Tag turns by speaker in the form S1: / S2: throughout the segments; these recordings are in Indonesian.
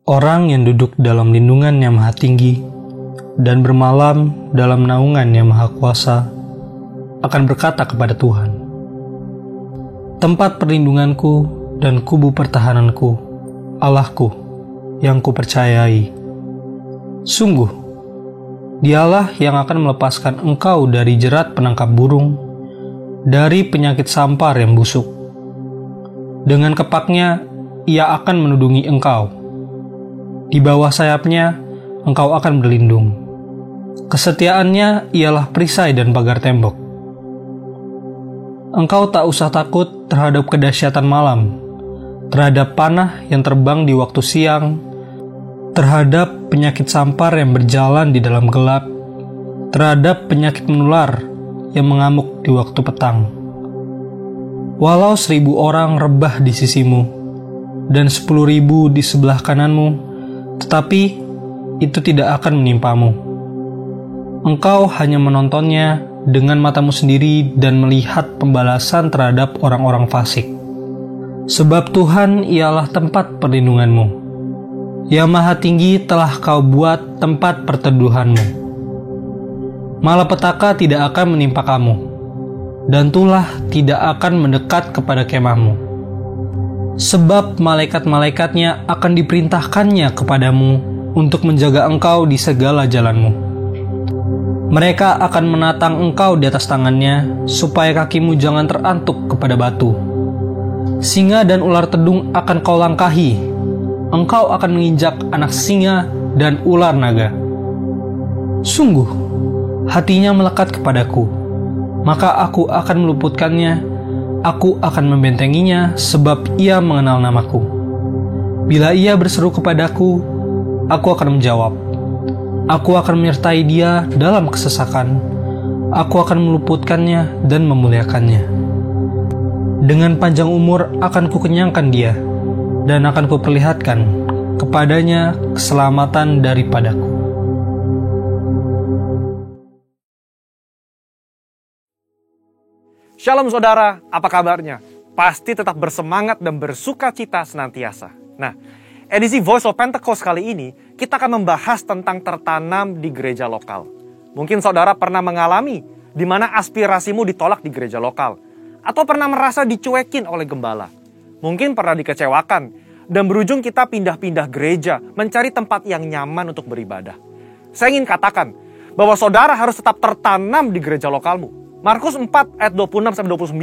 S1: Orang yang duduk dalam lindungan yang maha tinggi dan bermalam dalam naungan yang maha kuasa akan berkata kepada Tuhan, tempat perlindunganku dan kubu pertahananku, Allahku yang kupercayai. Sungguh, dialah yang akan melepaskan engkau dari jerat penangkap burung, dari penyakit sampar yang busuk. Dengan kepaknya, ia akan menudungi engkau. Di bawah sayapnya, engkau akan berlindung. Kesetiaannya ialah perisai dan pagar tembok. Engkau tak usah takut terhadap kedahsyatan malam, terhadap panah yang terbang di waktu siang, terhadap penyakit sampar yang berjalan di dalam gelap, terhadap penyakit menular yang mengamuk di waktu petang. Walau 1.000 orang rebah di sisimu, dan 10.000 di sebelah kananmu, tetapi itu tidak akan menimpamu. Engkau hanya menontonnya dengan matamu sendiri dan melihat pembalasan terhadap orang-orang fasik. Sebab Tuhan ialah tempat perlindunganmu. Yang Maha Tinggi telah kau buat tempat perteduhanmu. Malapetaka tidak akan menimpa kamu, dan tulah tidak akan mendekat kepada kemahmu. Sebab malaikat-malaikatnya akan diperintahkannya kepadamu untuk menjaga engkau di segala jalanmu. Mereka akan menatang engkau di atas tangannya, supaya kakimu jangan terantuk kepada batu. Singa dan ular tedung akan kau langkahi. Engkau akan menginjak anak singa dan ular naga. Sungguh, hatinya melekat kepadaku, maka aku akan meluputkannya. Aku akan membentenginya sebab ia mengenal namaku. Bila ia berseru kepadaku, aku akan menjawab. Aku akan menyertai dia dalam kesesakan. Aku akan meluputkannya dan memuliakannya. Dengan panjang umur akan kukenyangkan dia, dan akan kuperlihatkan kepadanya keselamatan daripadaku.
S2: Shalom saudara, apa kabarnya? Pasti tetap bersemangat dan bersuka cita senantiasa. Nah, edisi Voice of Pentecost kali ini, kita akan membahas tentang tertanam di gereja lokal. Mungkin saudara pernah mengalami di mana aspirasimu ditolak di gereja lokal, atau pernah merasa dicuekin oleh gembala. Mungkin pernah dikecewakan, dan berujung kita pindah-pindah gereja, mencari tempat yang nyaman untuk beribadah. Saya ingin katakan, bahwa saudara harus tetap tertanam di gereja lokalmu. Markus 4 ayat 26-29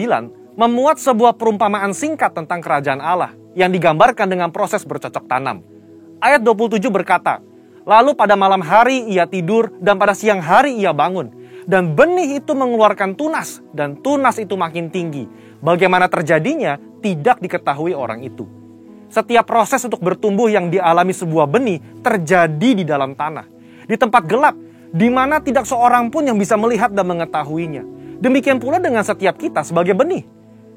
S2: memuat sebuah perumpamaan singkat tentang kerajaan Allah yang digambarkan dengan proses bercocok tanam. Ayat 27 berkata, lalu pada malam hari ia tidur dan pada siang hari ia bangun. Dan benih itu mengeluarkan tunas dan tunas itu makin tinggi. Bagaimana terjadinya tidak diketahui orang itu. Setiap proses untuk bertumbuh yang dialami sebuah benih terjadi di dalam tanah. Di tempat gelap, di mana tidak seorang pun yang bisa melihat dan mengetahuinya. Demikian pula dengan setiap kita sebagai benih.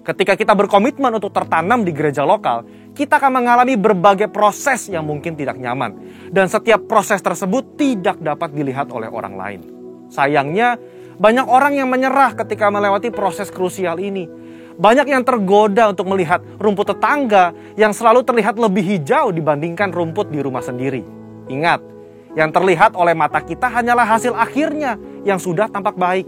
S2: Ketika kita berkomitmen untuk tertanam di gereja lokal, kita akan mengalami berbagai proses yang mungkin tidak nyaman. Dan setiap proses tersebut tidak dapat dilihat oleh orang lain. Sayangnya, banyak orang yang menyerah ketika melewati proses krusial ini. Banyak yang tergoda untuk melihat rumput tetangga yang selalu terlihat lebih hijau dibandingkan rumput di rumah sendiri. Ingat, yang terlihat oleh mata kita hanyalah hasil akhirnya yang sudah tampak baik.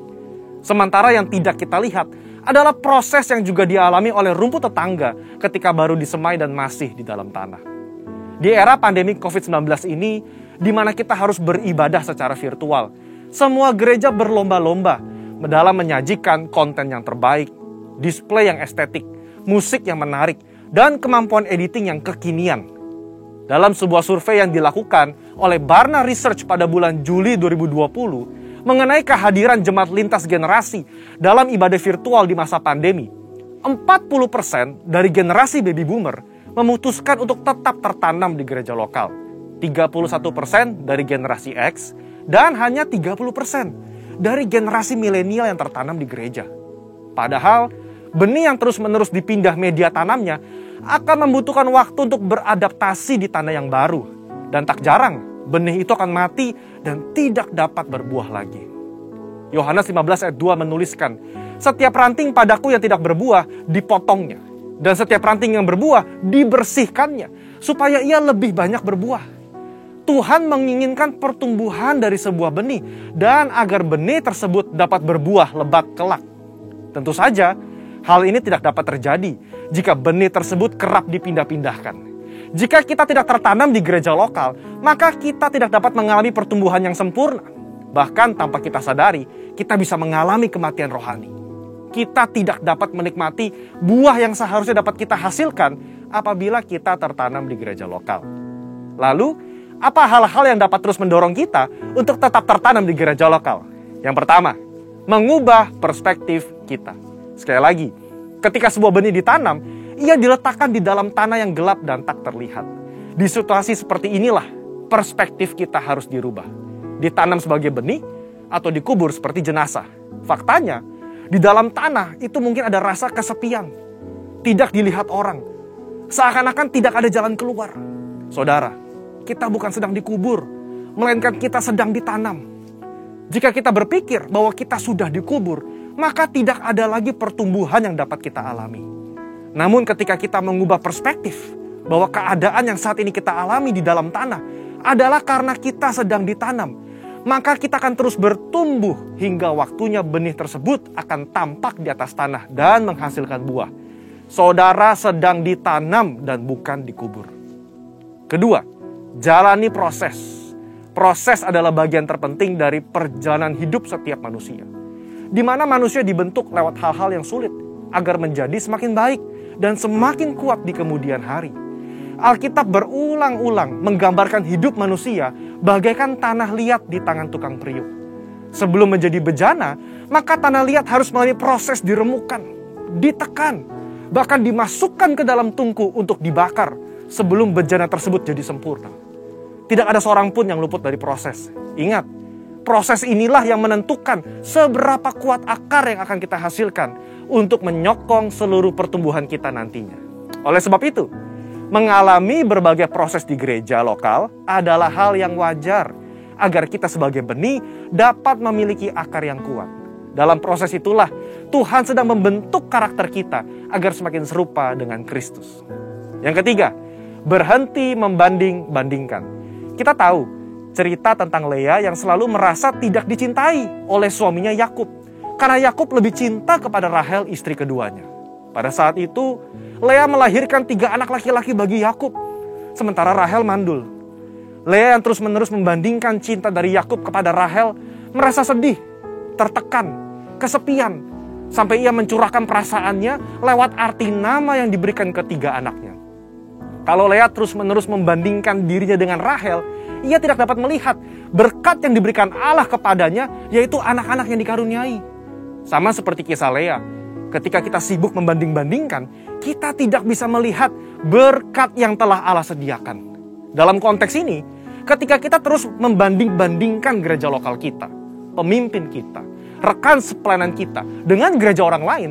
S2: Sementara yang tidak kita lihat adalah proses yang juga dialami oleh rumput tetangga ketika baru disemai dan masih di dalam tanah. Di era pandemi COVID-19 ini, di mana kita harus beribadah secara virtual, semua gereja berlomba-lomba dalam menyajikan konten yang terbaik, display yang estetik, musik yang menarik, dan kemampuan editing yang kekinian. Dalam sebuah survei yang dilakukan oleh Barna Research pada bulan Juli 2020, mengenai kehadiran jemaat lintas generasi dalam ibadah virtual di masa pandemi, 40% dari generasi baby boomer memutuskan untuk tetap tertanam di gereja lokal, 31% dari generasi X, dan hanya 30% dari generasi milenial yang tertanam di gereja. Padahal, benih yang terus-menerus dipindah media tanamnya akan membutuhkan waktu untuk beradaptasi di tanah yang baru. Dan tak jarang, benih itu akan mati dan tidak dapat berbuah lagi. Yohanes 15 ayat 2 menuliskan, setiap ranting padaku yang tidak berbuah dipotongnya, Dan setiap ranting yang berbuah dibersihkannya supaya ia lebih banyak berbuah. Tuhan menginginkan pertumbuhan dari sebuah benih dan agar benih tersebut dapat berbuah lebat kelak. Tentu saja hal ini tidak dapat terjadi jika benih tersebut kerap dipindah-pindahkan. Jika kita tidak tertanam di gereja lokal, maka kita tidak dapat mengalami pertumbuhan yang sempurna. Bahkan tanpa kita sadari, kita bisa mengalami kematian rohani. Kita tidak dapat menikmati buah yang seharusnya dapat kita hasilkan apabila kita tertanam di gereja lokal. Lalu, apa hal-hal yang dapat terus mendorong kita untuk tetap tertanam di gereja lokal? Yang pertama, mengubah perspektif kita. Sekali lagi, ketika sebuah benih ditanam, ia diletakkan di dalam tanah yang gelap dan tak terlihat. Di situasi seperti inilah, perspektif kita harus dirubah. Ditanam sebagai benih atau dikubur seperti jenazah. Faktanya, di dalam tanah itu mungkin ada rasa kesepian. Tidak dilihat orang. Seakan-akan tidak ada jalan keluar. Saudara, kita bukan sedang dikubur, melainkan kita sedang ditanam. Jika kita berpikir bahwa kita sudah dikubur, maka tidak ada lagi pertumbuhan yang dapat kita alami. Namun ketika kita mengubah perspektif bahwa keadaan yang saat ini kita alami di dalam tanah adalah karena kita sedang ditanam, maka kita akan terus bertumbuh hingga waktunya benih tersebut akan tampak di atas tanah dan menghasilkan buah. Saudara sedang ditanam dan bukan dikubur. Kedua, jalani proses. Proses adalah bagian terpenting dari perjalanan hidup setiap manusia. Di mana manusia dibentuk lewat hal-hal yang sulit agar menjadi semakin baik dan semakin kuat di kemudian hari. Alkitab berulang-ulang menggambarkan hidup manusia bagaikan tanah liat di tangan tukang periuk. Sebelum menjadi bejana, maka tanah liat harus melalui proses diremukkan, ditekan, bahkan dimasukkan ke dalam tungku untuk dibakar sebelum bejana tersebut jadi sempurna. Tidak ada seorang pun yang luput dari proses. Ingat, proses inilah yang menentukan seberapa kuat akar yang akan kita hasilkan untuk menyokong seluruh pertumbuhan kita nantinya. Oleh sebab itu, mengalami berbagai proses di gereja lokal adalah hal yang wajar agar kita sebagai benih dapat memiliki akar yang kuat. Dalam proses itulah Tuhan sedang membentuk karakter kita agar semakin serupa dengan Kristus. Yang ketiga, berhenti membanding-bandingkan. Kita tahu cerita tentang Lea yang selalu merasa tidak dicintai oleh suaminya Yakub, karena Yakub lebih cinta kepada Rahel, istri keduanya. Pada saat itu, Lea melahirkan 3 anak laki-laki bagi Yakub, sementara Rahel mandul. Lea yang terus-menerus membandingkan cinta dari Yakub kepada Rahel merasa sedih, tertekan, kesepian, sampai ia mencurahkan perasaannya lewat arti nama yang diberikan ke 3 anaknya. Kalau Lea terus-menerus membandingkan dirinya dengan Rahel, ia tidak dapat melihat berkat yang diberikan Allah kepadanya, yaitu anak-anak yang dikaruniai. Sama seperti kisah Lea, ketika kita sibuk membanding-bandingkan, kita tidak bisa melihat berkat yang telah Allah sediakan. Dalam konteks ini, ketika kita terus membanding-bandingkan gereja lokal kita, pemimpin kita, rekan sepelayanan kita dengan gereja orang lain,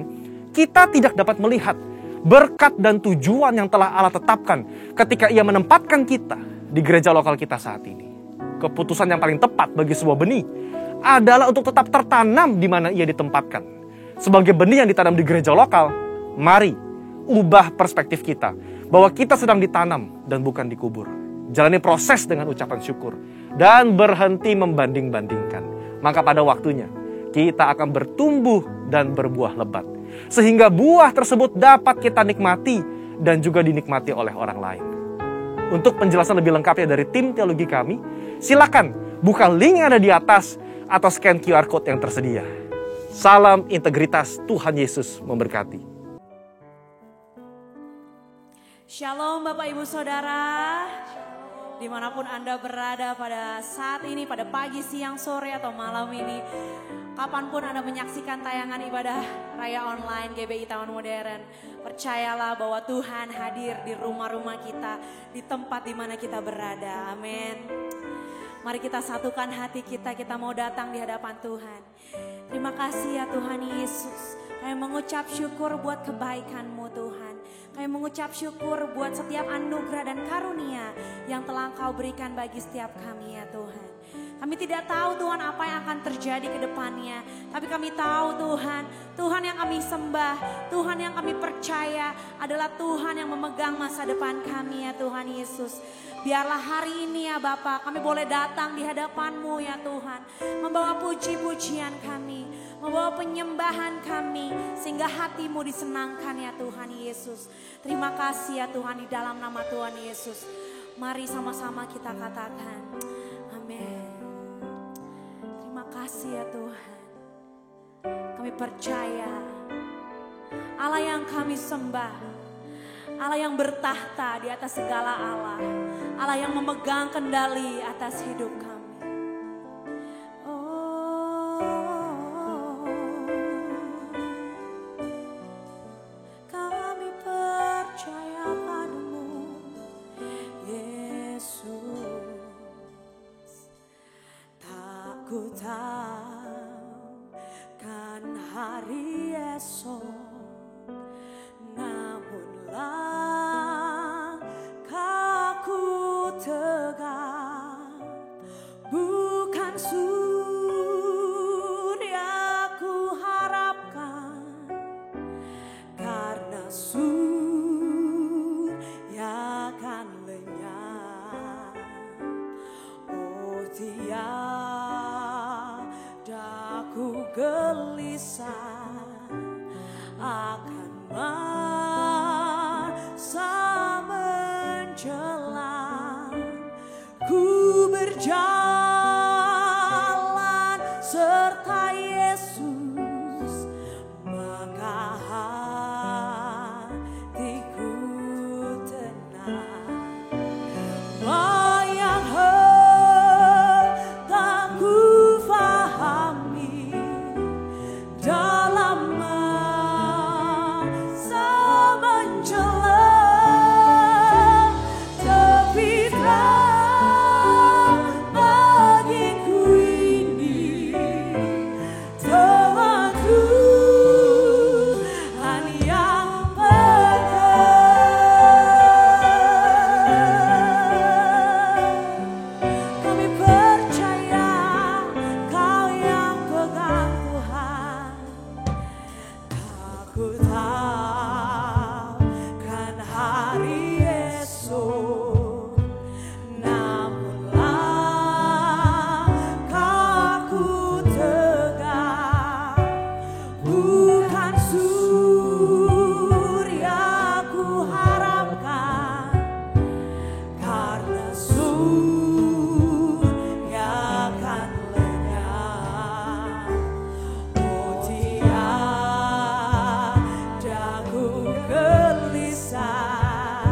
S2: kita tidak dapat melihat berkat dan tujuan yang telah Allah tetapkan ketika ia menempatkan kita di gereja lokal kita saat ini. Keputusan yang paling tepat bagi sebuah benih adalah untuk tetap tertanam di mana ia ditempatkan. Sebagai benih yang ditanam di gereja lokal, mari ubah perspektif kita bahwa kita sedang ditanam dan bukan dikubur. Jalani proses dengan ucapan syukur dan berhenti membanding-bandingkan. Maka pada waktunya kita akan bertumbuh dan berbuah lebat, sehingga buah tersebut dapat kita nikmati dan juga dinikmati oleh orang lain. Untuk penjelasan lebih lengkapnya dari tim teologi kami, silakan buka link yang ada di atas atau scan QR Code yang tersedia. Salam integritas, Tuhan Yesus memberkati.
S3: Shalom Bapak Ibu Saudara, dimanapun Anda berada pada saat ini, pada pagi, siang, sore, atau malam ini, kapanpun Anda menyaksikan tayangan ibadah Raya Online GBI Taman Modern, percayalah bahwa Tuhan hadir di rumah-rumah kita, di tempat di mana kita berada. Amin. Mari kita satukan hati kita, kita mau datang di hadapan Tuhan. Terima kasih ya Tuhan Yesus. Kami mengucap syukur buat kebaikan-Mu Tuhan. Kami mengucap syukur buat setiap anugerah dan karunia yang telah Engkau berikan bagi setiap kami ya Tuhan. Kami tidak tahu Tuhan apa yang akan terjadi ke depannya. Tapi kami tahu Tuhan, Tuhan yang kami sembah, Tuhan yang kami percaya adalah Tuhan yang memegang masa depan kami ya Tuhan Yesus. Biarlah hari ini ya Bapa, kami boleh datang di hadapan-Mu ya Tuhan. Membawa puji-pujian kami, membawa penyembahan kami, sehingga hati-Mu disenangkan ya Tuhan Yesus. Terima kasih ya Tuhan, di dalam nama Tuhan Yesus. Mari sama-sama kita katakan, amin. Terima kasih ya Tuhan. Kami percaya Allah yang kami sembah, Allah yang bertahta di atas segala Allah, Allah yang memegang kendali atas hidup kami. Kami percaya padamu, Yesus. Tak ku tahu kan hari esok, namun langkahku tegak, bukan surya ku harapkan, karena surya kan lenyap. Oh tiada ku gelisah akan masa menjelang. Ku berjalan serta Yesus, maka hatiku tenang. Bayang tak ku fahami dalam masa menjelang, tapi terang bagiku ini Tuhan yang pegang. Kami percaya Kau yang pegang Tuhan. Aku tahu kan hari esok, namun langkahku tegak, bukan surya ku harapkan, karena surya kan lenyap. Oh tiada ku gelisah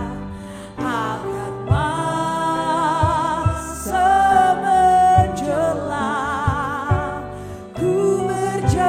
S3: akan masa menjelang. Ku berjalan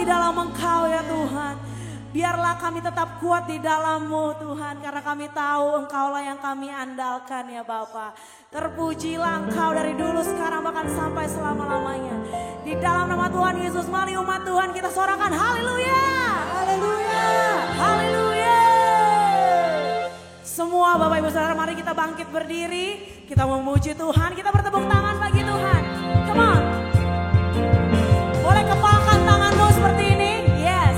S3: di dalam Engkau ya Tuhan. Biarlah kami tetap kuat di dalam-Mu Tuhan. Karena kami tahu Engkaulah yang kami andalkan ya Bapa. Terpujilah Engkau dari dulu sekarang bahkan sampai selama-lamanya. Di dalam nama Tuhan Yesus, mari umat Tuhan kita sorakan haleluya. Haleluya. Haleluya. Semua Bapak Ibu Saudara, mari kita bangkit berdiri. Kita memuji Tuhan, kita bertepuk tangan bagi Tuhan. Come on. Boleh kepalkan tanganmu seperti ini. Yes.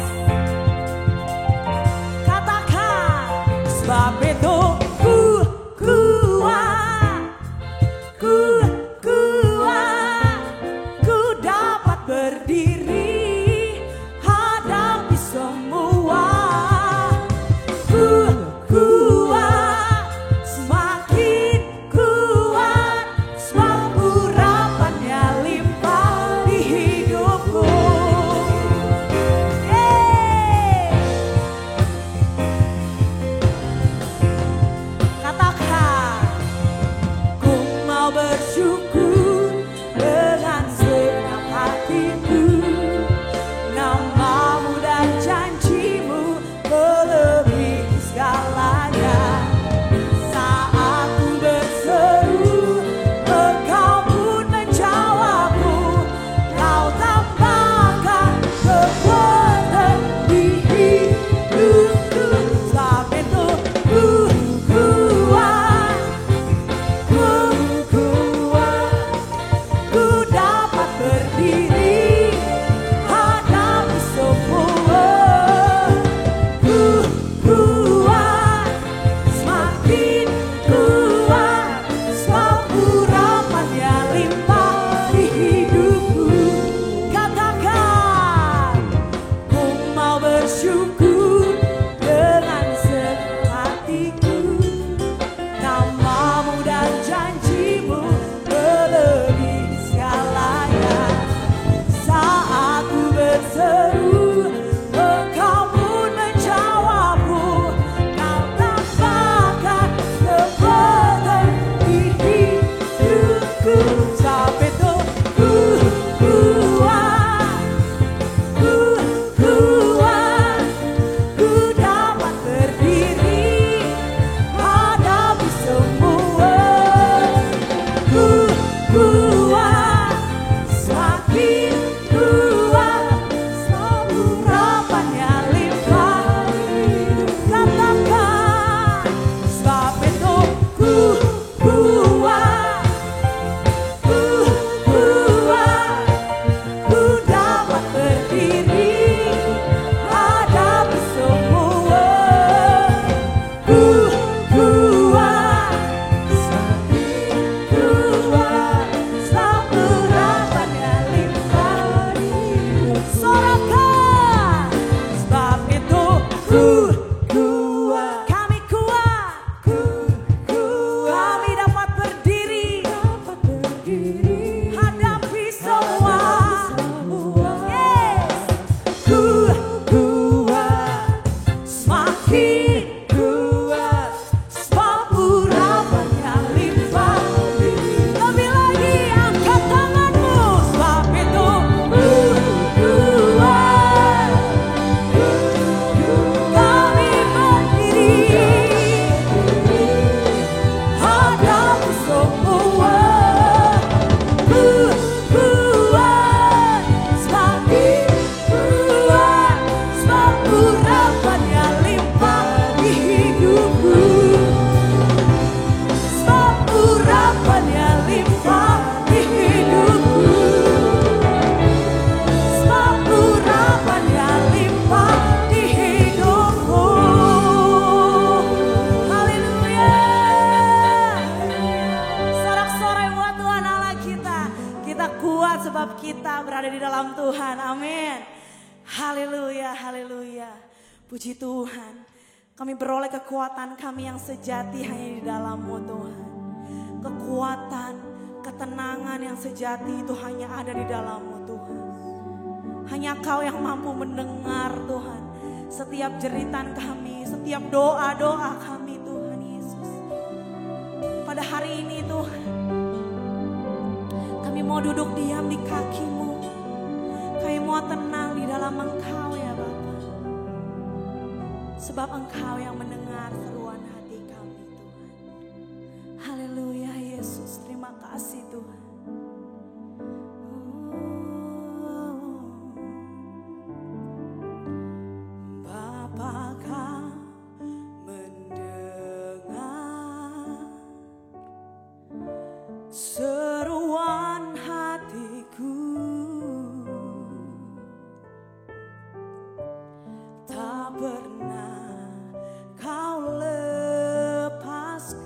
S3: Katakan, sebab itu ku kuat, ku kuat, ku dapat berdiri hadapi semua. Ku kuat, semakin kuat, sebab urapannya limpah di hidupku. Katakan, ku mau bersyukur dengan segenap hatiku. Namamu dan janjimu melebihi segalanya. Saat ku berseru, Engkau pun menjawabku. Kau tambahkan kekuatan di hidupku. Sebab itu ku kuat, ku kuat, ku dapat berdiri hadapi semua. Ku kuat, semakin kuat, sebab urapannya limpah di hidupku. Katakan, ku mau bersyukur dengan segenap hatiku. Namamu dan janjimu melebihi segalanya. Saat ku berseru, Engkau pun menjawabku. Kau tambahkan kekuatan di hidupku. Sebab itu ku kuat, ku kuat, ku dapat berdiri hadapi semua. Ku kuat, semakin kuat, sebab urapannya limpah. Katakan, sebab itu ku kuat, ku kuat, ku dapat berdiri hadapi semua. Ku kuat, semakin kuat, sebab urapannya limpah. Sorakan, sebab itu ku kuat, kami kuat, ku kuat, kami dapat berdiri hadapi semua. Yes. Ku kuat, semakin kuat, sebab urapannya limpah. Lebih lagi angkat tanganmu, sebab itu ku kuat, kami berdiri hadapi semua. Ku kuat, semakin kuat, sebab urapannya limpah di hidupku. Sebab urapannya limpah di hidupku. Sebab urapannya limpah di hidupku. Haleluya. Sorak-sorai buat Tuhan Allah kita. Kita kuat sebab kita berada di dalam Tuhan. Amin. Haleluya, haleluya. Puji Tuhan. Kami beroleh kekuatan kami yang sejati hanya di dalam-Mu Tuhan. Kekuatan, ketenangan yang sejati itu hanya ada di dalam-Mu Tuhan. Hanya Kau yang mampu mendengar Tuhan setiap jeritan kami, setiap doa-doa kami Tuhan Yesus. Pada hari ini Tuhan, kami mau duduk diam di kaki-Mu. Kami mau tenang di dalam Engkau ya Bapa. Sebab Engkau yang mendengar seruan hati kami Tuhan. Haleluya Yesus, terima kasih Tuhan. Bapa Kau mendengar seruan hatiku, tak pernah Kau lepaskan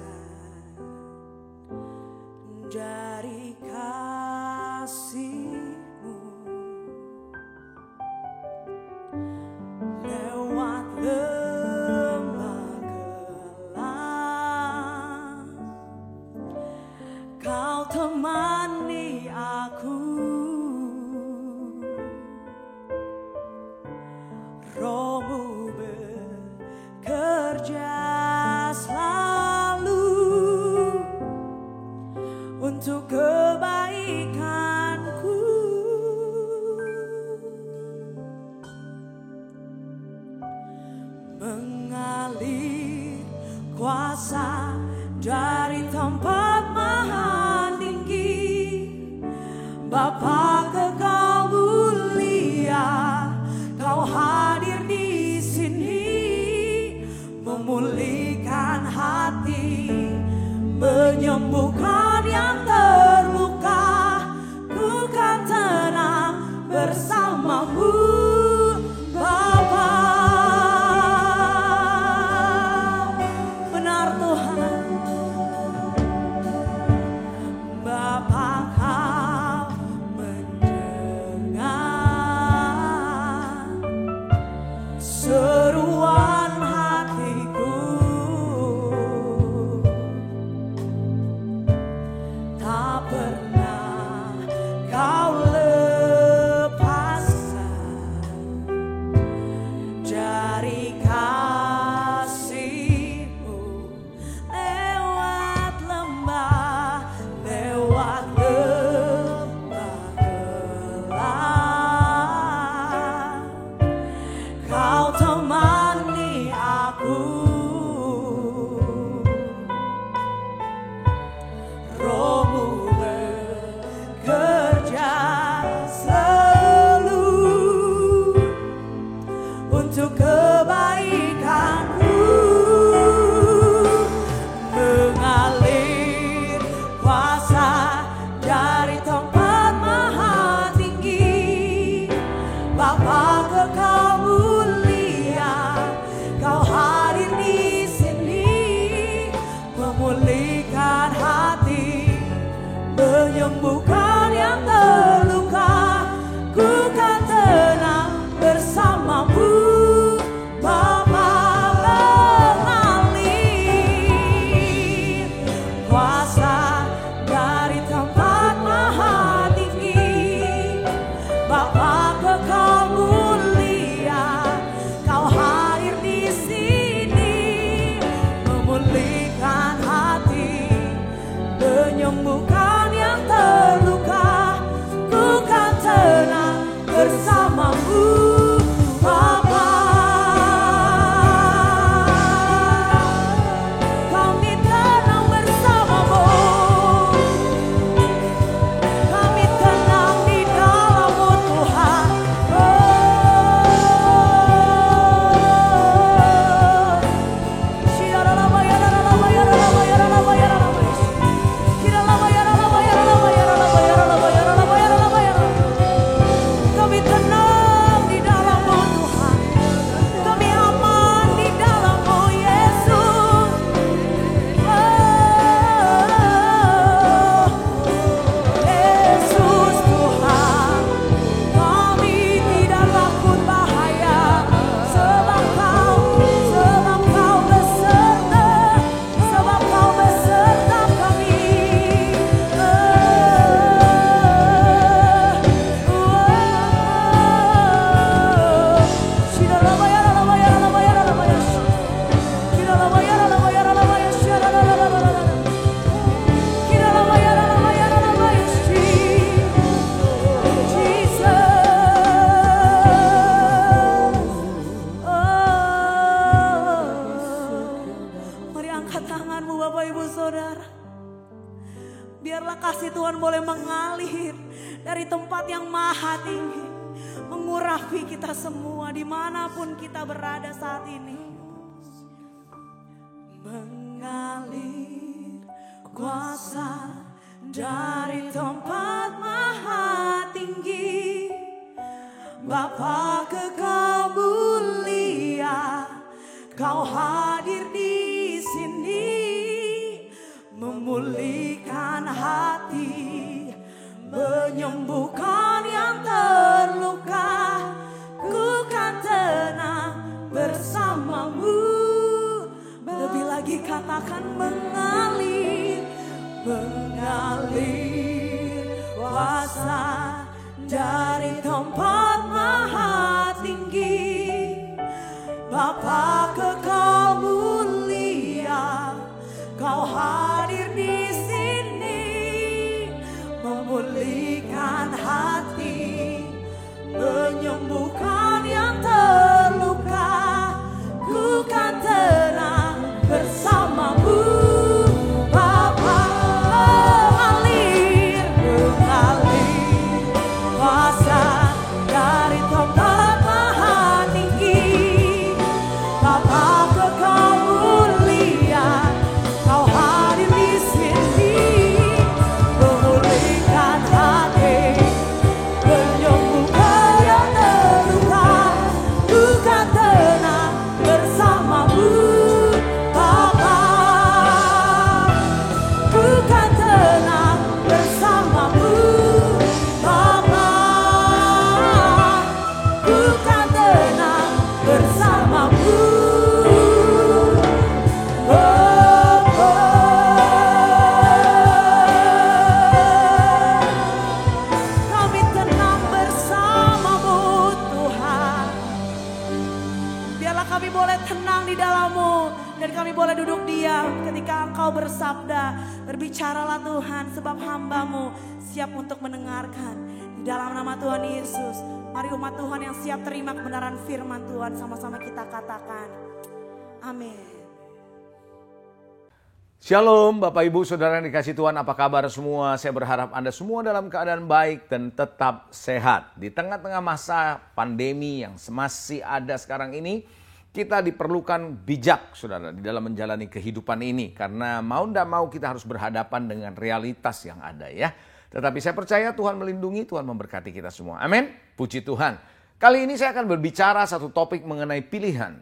S3: dari kasih-Mu. Lewat lembah gelap Kau temani aku, Roh-Mu bekerja selalu untuk kebaikanku. Mengalir kuasa dari tempat maha tinggi, Bapa Kekal mulia, Kau hadir di sini, memulihkan hati, menyembuhkan yang terluka. Ku kan tenang bersama-Mu, Bapa. Benar Tuhan, Bapa Kau mendengar seruan hatiku, tak pernah Kau lepaskan dari kasih-Mu. Lewat lembah gelap, Kau temani aku, Roh-Mu bekerja selalu untuk kebaikanku. Mengalir kuasa dari tempat maha tinggi, Bapa Kekal mulia, Kau hadir di sini, memulihkan hati, menyembuhkan yang terluka. Ku kan tenang bersama-Mu, Tuhan boleh mengalir dari tempat yang maha tinggi, mengurapi kita semua dimanapun kita berada saat ini. Mengalir kuasa dari tempat maha tinggi, Bapa kekal mulia, Kau hadir di sini, memulihkan hati, menyembuhkan yang terluka. Ku kan tenang bersamamu. Lebih lagi katakan mengalir, mengalir kuasa dari tempat maha tinggi, Bapa kekal mulia, Kau hadir di sini, memulihkan hati, menyembuhkan yang terluka. Ku kan tenang bersamamu, Bapa. Mengalir, mengalir kuasa dari tempat maha tinggi, Bapa kekal mulia, Kau hadir di sini, memulihkan hati, menyembuhkan yang terluka. Ku kan tenang bersamamu, Bapa. Ku kan tenang bersamamu, Bapa. Ku kan tenang bersamamu, Bapa. Kami tenang bersamamu, Tuhan. Biarlah kami boleh tenang di dalam-Mu, dan kami boleh duduk diam ketika Engkau bersabda. Berbicaralah Tuhan, sebab hamba-Mu siap untuk mendengarkan. Di dalam nama Tuhan Yesus, mari umat Tuhan yang siap terima kebenaran firman Tuhan, sama-sama kita katakan amin.
S4: Shalom Bapak Ibu Saudara yang dikasih Tuhan, apa kabar semua? Saya berharap Anda semua dalam keadaan baik dan tetap sehat. Di tengah-tengah masa pandemi yang masih ada sekarang ini, kita diperlukan bijak Saudara di dalam menjalani kehidupan ini. Karena mau tidak mau kita harus berhadapan dengan realitas yang ada ya. Tetapi saya percaya Tuhan melindungi, Tuhan memberkati kita semua. Amin. Puji Tuhan. Kali ini saya akan berbicara satu topik mengenai pilihan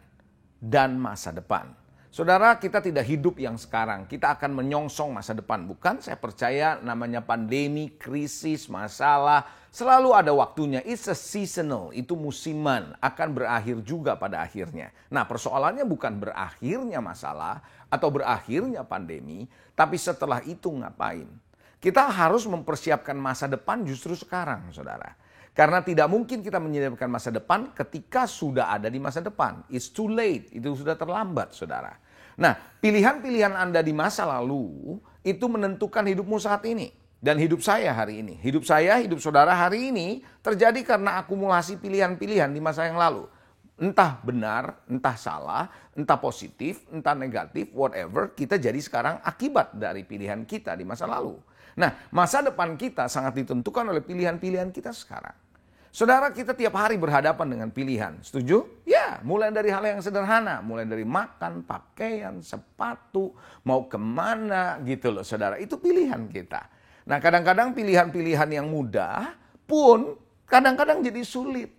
S4: dan masa depan. Saudara, kita tidak hidup yang sekarang. Kita akan menyongsong masa depan. Bukan, saya percaya namanya pandemi, krisis, masalah, selalu ada waktunya. It's a seasonal, itu musiman, akan berakhir juga pada akhirnya. Nah, persoalannya bukan berakhirnya masalah atau berakhirnya pandemi, tapi setelah itu ngapain? Kita harus mempersiapkan masa depan justru sekarang, saudara. Karena tidak mungkin kita menyediakan masa depan ketika sudah ada di masa depan. It's too late, itu sudah terlambat, saudara. Nah, pilihan-pilihan Anda di masa lalu itu menentukan hidupmu saat ini. Dan hidup saya hari ini. Hidup saya, hidup saudara hari ini terjadi karena akumulasi pilihan-pilihan di masa yang lalu. Entah benar, entah salah, entah positif, entah negatif, whatever. Kita jadi sekarang akibat dari pilihan kita di masa lalu. Nah, masa depan kita sangat ditentukan oleh pilihan-pilihan kita sekarang. Saudara, kita tiap hari berhadapan dengan pilihan. Setuju? Ya, mulai dari hal yang sederhana. Mulai dari makan, pakaian, sepatu, mau kemana gitu loh saudara. Itu pilihan kita. Nah, kadang-kadang pilihan-pilihan yang mudah pun kadang-kadang jadi sulit.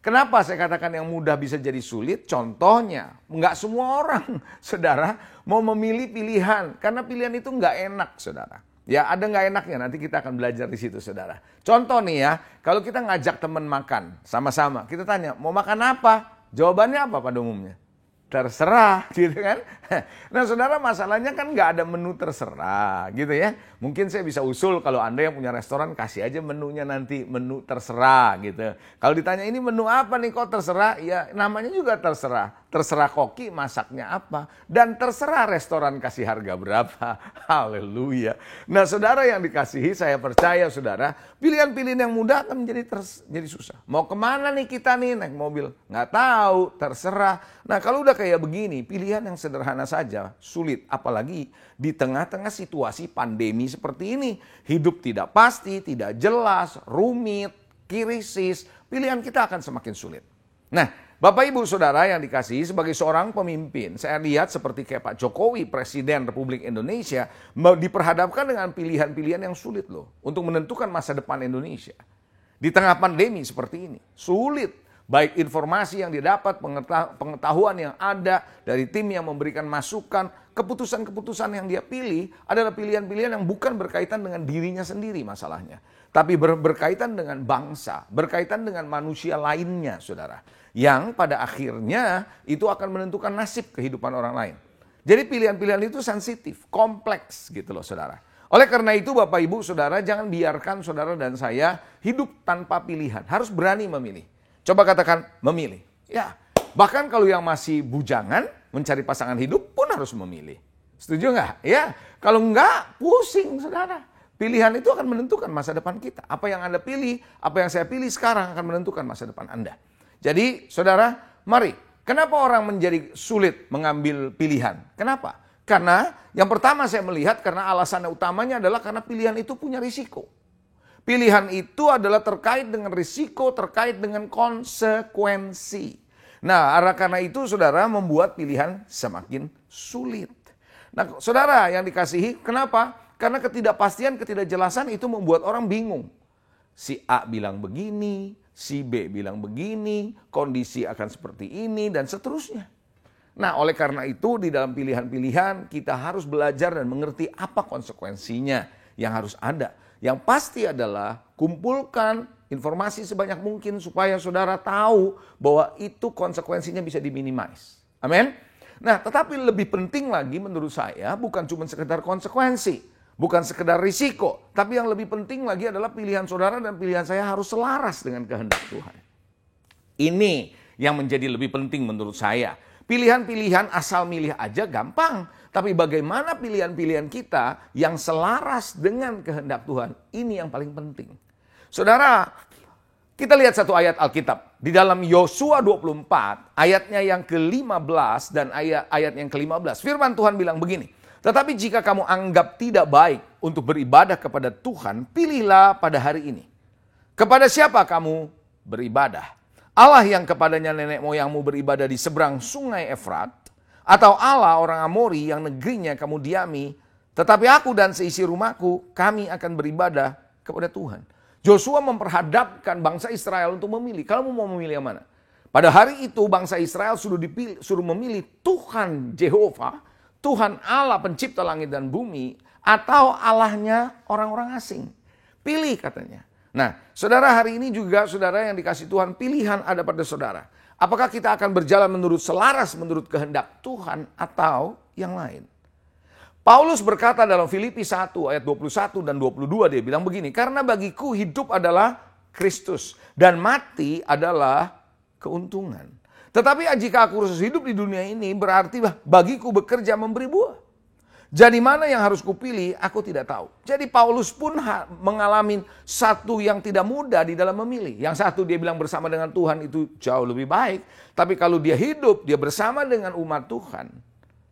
S4: Kenapa saya katakan yang mudah bisa jadi sulit? Contohnya, nggak semua orang, saudara, mau memilih pilihan. Karena pilihan itu nggak enak, saudara. Ya, ada nggak enaknya, nanti kita akan belajar di situ, saudara. Contoh nih ya, kalau kita ngajak teman makan sama-sama, kita tanya, mau makan apa? Jawabannya apa pada umumnya? Terserah, gitu kan. Nah, saudara, masalahnya kan nggak ada menu terserah, gitu ya. Mungkin saya bisa usul kalau Anda yang punya restoran, kasih aja menunya nanti, menu terserah, gitu. Kalau ditanya ini menu apa nih kok terserah? Ya, namanya juga terserah. Terserah koki masaknya apa. Dan terserah restoran kasih harga berapa. Haleluya. Nah, saudara yang dikasihi, saya percaya saudara, pilihan-pilihan yang mudah akan jadi susah. Mau kemana nih kita nih naik mobil? Nggak tahu, terserah. Nah, kalau udah kayak kayak begini, pilihan yang sederhana saja sulit. Apalagi di tengah-tengah situasi pandemi seperti ini. Hidup tidak pasti, tidak jelas, rumit, krisis. Pilihan kita akan semakin sulit. Nah, Bapak Ibu Saudara yang dikasihi, sebagai seorang pemimpin, saya lihat seperti kayak Pak Jokowi, Presiden Republik Indonesia, diperhadapkan dengan pilihan-pilihan yang sulit loh, untuk menentukan masa depan Indonesia. Di tengah pandemi seperti ini, sulit. Baik informasi yang didapat, pengetahuan yang ada dari tim yang memberikan masukan, keputusan-keputusan yang dia pilih adalah pilihan-pilihan yang bukan berkaitan dengan dirinya sendiri masalahnya. Tapi berkaitan dengan bangsa, berkaitan dengan manusia lainnya, saudara. Yang pada akhirnya itu akan menentukan nasib kehidupan orang lain. Jadi pilihan-pilihan itu sensitif, kompleks gitu loh, saudara. Oleh karena itu Bapak Ibu Saudara, jangan biarkan saudara dan saya hidup tanpa pilihan. Harus berani memilih. Coba katakan memilih. Ya, bahkan kalau yang masih bujangan, mencari pasangan hidup pun harus memilih. Setuju nggak? Ya, kalau nggak pusing saudara. Pilihan itu akan menentukan masa depan kita. Apa yang Anda pilih, apa yang saya pilih sekarang akan menentukan masa depan Anda. Jadi saudara, mari. Kenapa orang menjadi sulit mengambil pilihan? Kenapa? Karena yang pertama saya melihat karena alasan utamanya adalah karena pilihan itu punya risiko. Pilihan itu adalah terkait dengan risiko, terkait dengan konsekuensi. Nah, karena itu saudara membuat pilihan semakin sulit. Nah, saudara yang dikasihi, kenapa? Karena ketidakpastian, ketidakjelasan itu membuat orang bingung. Si A bilang begini, si B bilang begini, kondisi akan seperti ini, dan seterusnya. Nah, oleh karena itu di dalam pilihan-pilihan kita harus belajar dan mengerti apa konsekuensinya yang harus ada. Yang pasti adalah kumpulkan informasi sebanyak mungkin supaya saudara tahu bahwa itu konsekuensinya bisa diminimais. Amin. Nah, tetapi lebih penting lagi menurut saya bukan cuma sekedar konsekuensi, bukan sekedar risiko, tapi yang lebih penting lagi adalah pilihan saudara dan pilihan saya harus selaras dengan kehendak Tuhan. Ini yang menjadi lebih penting menurut saya. Pilihan-pilihan asal milih aja gampang. Tapi bagaimana pilihan-pilihan kita yang selaras dengan kehendak Tuhan. Ini yang paling penting. Saudara, kita lihat satu ayat Alkitab. Di dalam Yosua 24, ayatnya yang ke-15 dan ayat yang ke-15. Firman Tuhan bilang begini. Tetapi jika kamu anggap tidak baik untuk beribadah kepada Tuhan, pilihlah pada hari ini. Kepada siapa kamu beribadah? Allah yang kepadanya nenek moyangmu beribadah di seberang sungai Efrat, atau Allah orang Amori yang negerinya kamu diami, tetapi aku dan seisi rumahku, kami akan beribadah kepada Tuhan. Joshua memperhadapkan bangsa Israel untuk memilih. Kamu mau memilih yang mana? Pada hari itu bangsa Israel suruh memilih Tuhan Jehovah, Tuhan Allah pencipta langit dan bumi, atau Allahnya orang-orang asing. Pilih katanya. Nah, saudara, hari ini juga saudara yang dikasih Tuhan, pilihan ada pada saudara. Apakah kita akan berjalan menurut selaras, menurut kehendak Tuhan atau yang lain? Paulus berkata dalam Filipi 1 ayat 21 dan 22 dia bilang begini, karena bagiku hidup adalah Kristus dan mati adalah keuntungan. Tetapi jika aku harus hidup di dunia ini berarti bagiku bekerja memberi buah. Jadi mana yang harus kupilih, aku tidak tahu. Jadi Paulus pun mengalami satu yang tidak mudah di dalam memilih. Yang satu dia bilang bersama dengan Tuhan itu jauh lebih baik. Tapi kalau dia hidup, dia bersama dengan umat Tuhan,